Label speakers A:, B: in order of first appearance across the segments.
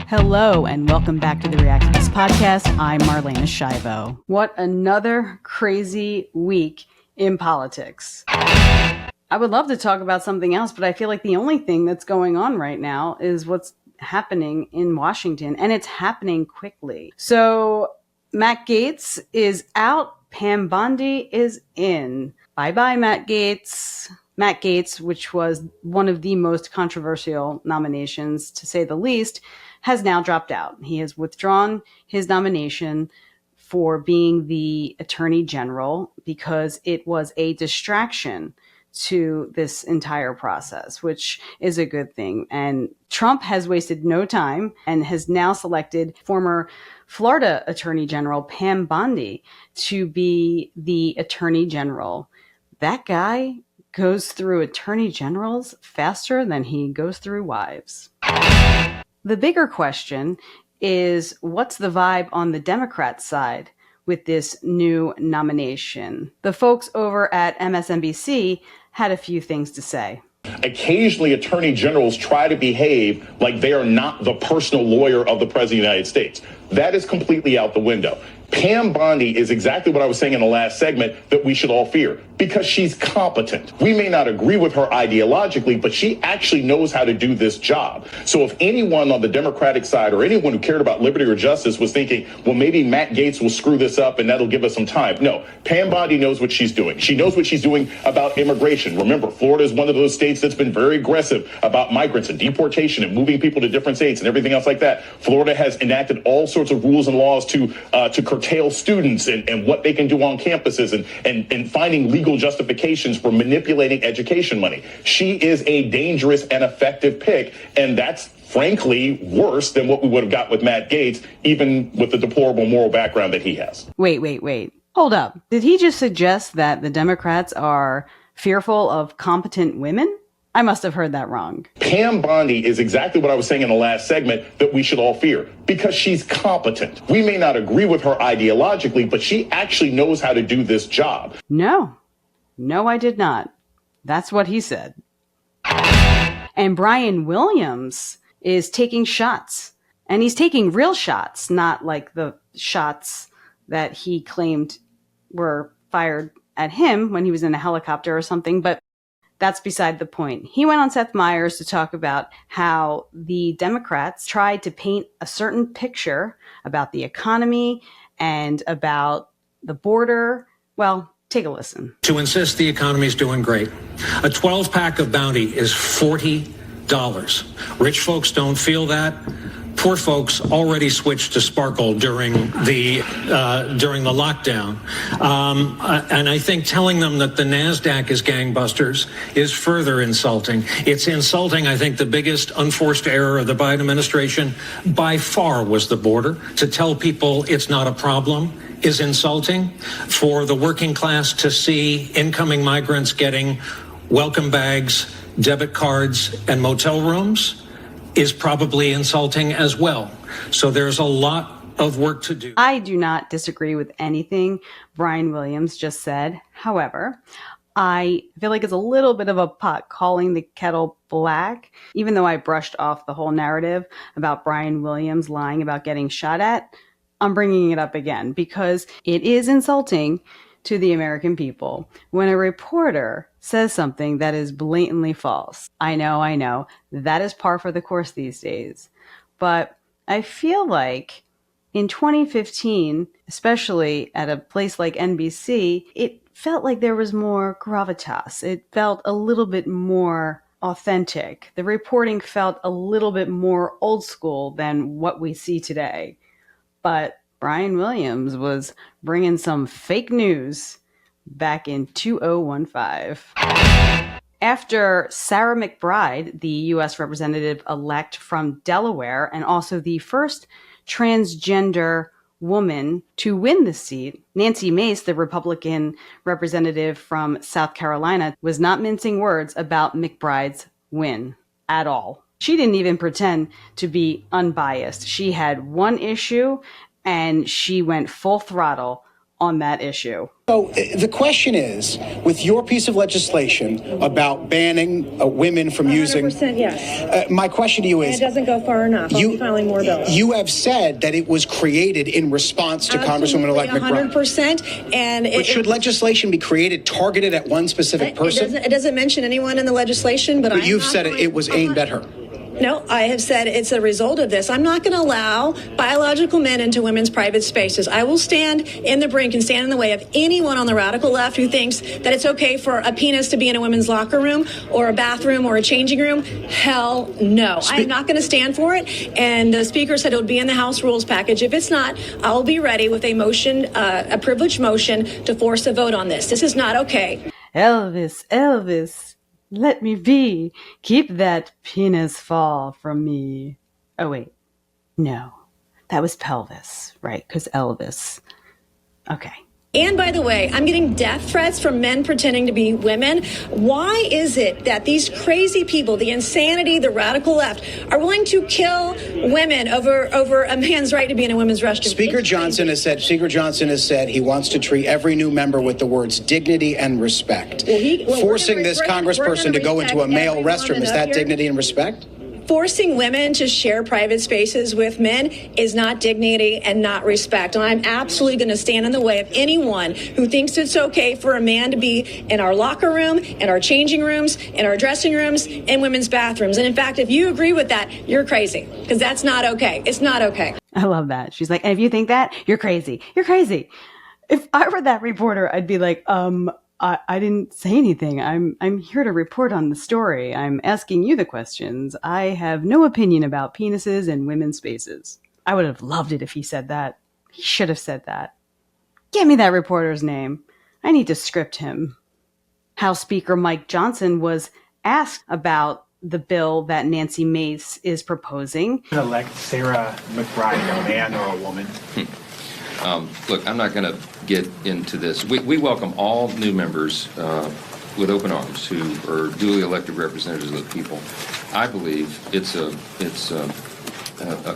A: Hello and welcome back to the React to This podcast. I'm Marlena Shivo. What another crazy week in politics. I would love to talk about something else, but I feel like the only thing that's going on right now is what's happening in Washington, and it's happening quickly. So Matt Gaetz is out. Pam Bondi is in. Bye-bye, Matt Gaetz. Matt Gaetz, which was one of the most controversial nominations, to say the least, has now dropped out. He has withdrawn his nomination for being the Attorney General because it was a distraction to this entire process, which is a good thing. And Trump has wasted no time and has now selected former Florida Attorney General Pam Bondi to be the Attorney General. That guy goes through attorney generals faster than he goes through wives. The bigger question is, what's the vibe on the Democrat side with this new nomination? The folks over at MSNBC had a few things to say.
B: Occasionally, attorney generals try to behave like they are not the personal lawyer of the president of the United States. That is completely out the window. Pam Bondi is exactly what I was saying in the last segment that we should all fear, because she's competent. We may not agree with her ideologically, but she actually knows how to do this job. So if anyone on the Democratic side or anyone who cared about liberty or justice was thinking, well, maybe Matt Gaetz will screw this up and that'll give us some time. No, Pam Bondi knows what she's doing. She knows what she's doing about immigration. Remember, Florida is one of those states that's been very aggressive about migrants and deportation and moving people to different states and everything else like that. Florida has enacted all sorts of rules and laws to curtail students and what they can do on campuses and finding legal justifications for manipulating education money. She is a dangerous and effective pick, and that's frankly worse than what we would have got with Matt Gaetz, even with the deplorable moral background that he has.
A: Wait. Hold up. Did he just suggest that the Democrats are fearful of competent women? I must have heard that wrong.
B: Pam Bondi is exactly what I was saying in the last segment that we should all fear, because she's competent. We may not agree with her ideologically, but she actually knows how to do this job.
A: No, I did not. That's what he said. And Brian Williams is taking shots, and he's taking real shots, not like the shots that he claimed were fired at him when he was in a helicopter or something, but that's beside the point. He went on Seth Myers to talk about how the Democrats tried to paint a certain picture about the economy and about the border. Well, take a listen.
C: To insist the economy's doing great. A 12-pack of Bounty is $40. Rich folks don't feel that. Poor folks already switched to Sparkle during the lockdown, and I think telling them that the NASDAQ is gangbusters is further insulting. It's insulting. I think the biggest unforced error of the Biden administration by far was the border. To tell people it's not a problem is insulting. For the working class to see incoming migrants getting welcome bags, debit cards, and motel rooms is probably insulting as well. So there's a lot of work to do.
A: I do not disagree with anything Brian Williams just said. However, I feel like it's a little bit of a pot calling the kettle black, even though I brushed off the whole narrative about Brian Williams lying about getting shot at. I'm bringing it up again because it is insulting to the American people when a reporter says something that is blatantly false. I know, that is par for the course these days. But I feel like in 2015, especially at a place like NBC, it felt like there was more gravitas. It felt a little bit more authentic. The reporting felt a little bit more old school than what we see today. But Brian Williams was bringing some fake news back in 2015. After Sarah McBride, the U.S. representative-elect from Delaware, and also the first transgender woman to win the seat, Nancy Mace, the Republican representative from South Carolina, was not mincing words about McBride's win at all. She didn't even pretend to be unbiased. She had one issue, and she went full throttle on that issue.
D: So the question is, with your piece of legislation about banning women from using...
E: 100% yes.
D: My question to you is...
E: And it doesn't go far enough. I'll be filing more bills.
D: You have said that it was created in response to Congresswoman-elect McBride.
E: 100%.
D: But should legislation be created targeted at one specific person?
E: It doesn't mention anyone in the legislation, but
D: you've said it was aimed at her.
E: No, I have said it's a result of this. I'm not going to allow biological men into women's private spaces. I will stand in the brink and stand in the way of anyone on the radical left who thinks that it's okay for a penis to be in a women's locker room or a bathroom or a changing room. Hell no. I'm not going to stand for it. And the speaker said it would be in the House rules package. If it's not, I'll be ready with a motion, a privileged motion to force a vote on this. This is not okay.
A: Elvis. Let me be. Keep that penis fall from me. Oh, wait. No. That was pelvis, right? Because Elvis. Okay.
E: And by the way, I'm getting death threats from men pretending to be women. Why is it that these crazy people, the insanity, the radical left, are willing to kill women over a man's right to be in a women's restroom?
D: Speaker Johnson has said he wants to treat every new member with the words dignity and respect. Forcing this congressperson to go into a male restroom, is that dignity and respect?
E: Forcing women to share private spaces with men is not dignity and not respect. And I'm absolutely going to stand in the way of anyone who thinks it's okay for a man to be in our locker room, in our changing rooms, in our dressing rooms, in women's bathrooms. And in fact, if you agree with that, you're crazy, because that's not okay. It's not okay.
A: I love that. She's like, and if you think that, you're crazy. You're crazy. If I were that reporter, I'd be like, I didn't say anything. I'm here to report on the story. I'm asking you the questions. I have no opinion about penises and women's spaces. I would have loved it if he said that. He should have said that. Give me that reporter's name. I need to script him. House Speaker Mike Johnson was asked about the bill that Nancy Mace is proposing.
F: Elect Sarah McBride, a man or a woman?
G: Look, I'm not going to get into this. We welcome all new members with open arms who are duly elected representatives of the people. I believe it's a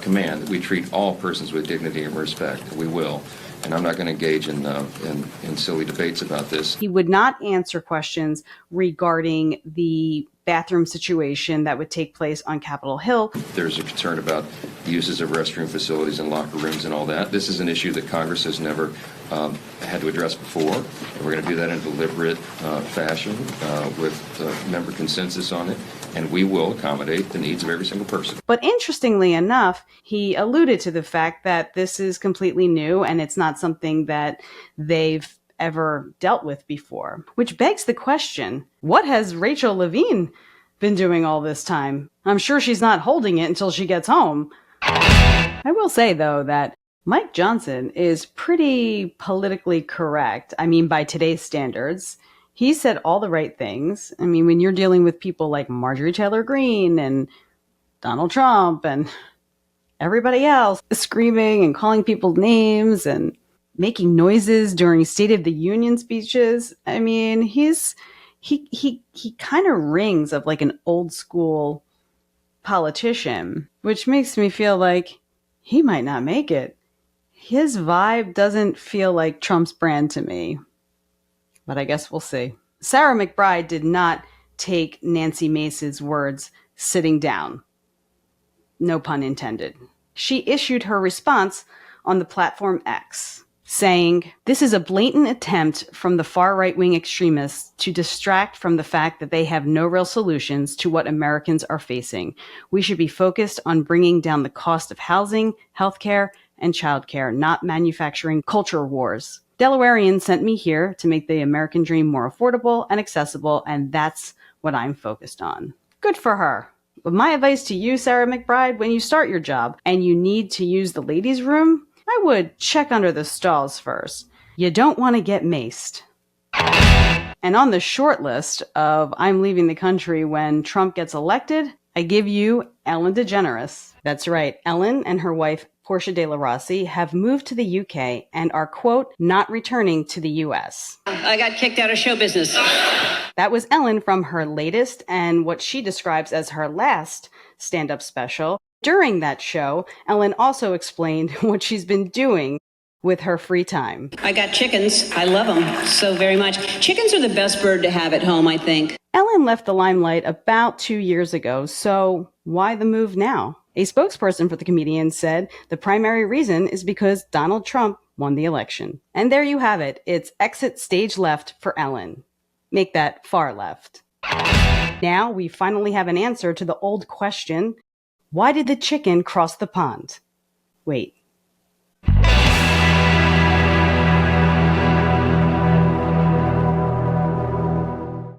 G: command that we treat all persons with dignity and respect. We will. And I'm not going to engage in silly debates about this.
A: He would not answer questions regarding the bathroom situation that would take place on Capitol Hill.
G: There's a concern about uses of restroom facilities and locker rooms and all that. This is an issue that Congress has never had to address before. And we're going to do that in a deliberate fashion with member consensus on it. And we will accommodate the needs of every single person.
A: But interestingly enough, he alluded to the fact that this is completely new and it's not something that they've ever dealt with before, which begs the question, what has Rachel Levine been doing all this time? I'm sure she's not holding it until she gets home. I will say, though, that Mike Johnson is pretty politically correct. I mean, by today's standards. He said all the right things. I mean, when you're dealing with people like Marjorie Taylor Greene and Donald Trump and everybody else screaming and calling people names and making noises during State of the Union speeches, I mean, he kind of rings of like an old school politician, which makes me feel like he might not make it. His vibe doesn't feel like Trump's brand to me. But I guess we'll see. Sarah McBride did not take Nancy Mace's words sitting down. No pun intended. She issued her response on the platform X, saying, "This is a blatant attempt from the far right-wing extremists to distract from the fact that they have no real solutions to what Americans are facing. We should be focused on bringing down the cost of housing, healthcare, and childcare, not manufacturing culture wars. Delawareans sent me here to make the American dream more affordable and accessible, and that's what I'm focused on." Good for her. But my advice to you, Sarah McBride, when you start your job and you need to use the ladies' room, I would check under the stalls first. You don't want to get maced. And on the short list of I'm leaving the country when Trump gets elected, I give you Ellen DeGeneres. That's right, Ellen and her wife Portia de la Rossi have moved to the UK and are, quote, not returning to the US.
H: I got kicked out of show business.
A: That was Ellen from her latest and what she describes as her last stand-up special. During that show, Ellen also explained what she's been doing with her free time.
H: I got chickens. I love them so very much. Chickens are the best bird to have at home, I think.
A: Ellen left the limelight about 2 years ago, so why the move now? A spokesperson for the comedian said the primary reason is because Donald Trump won the election. And there you have it. It's exit stage left for Ellen. Make that far left. Now we finally have an answer to the old question, why did the chicken cross the pond? Wait,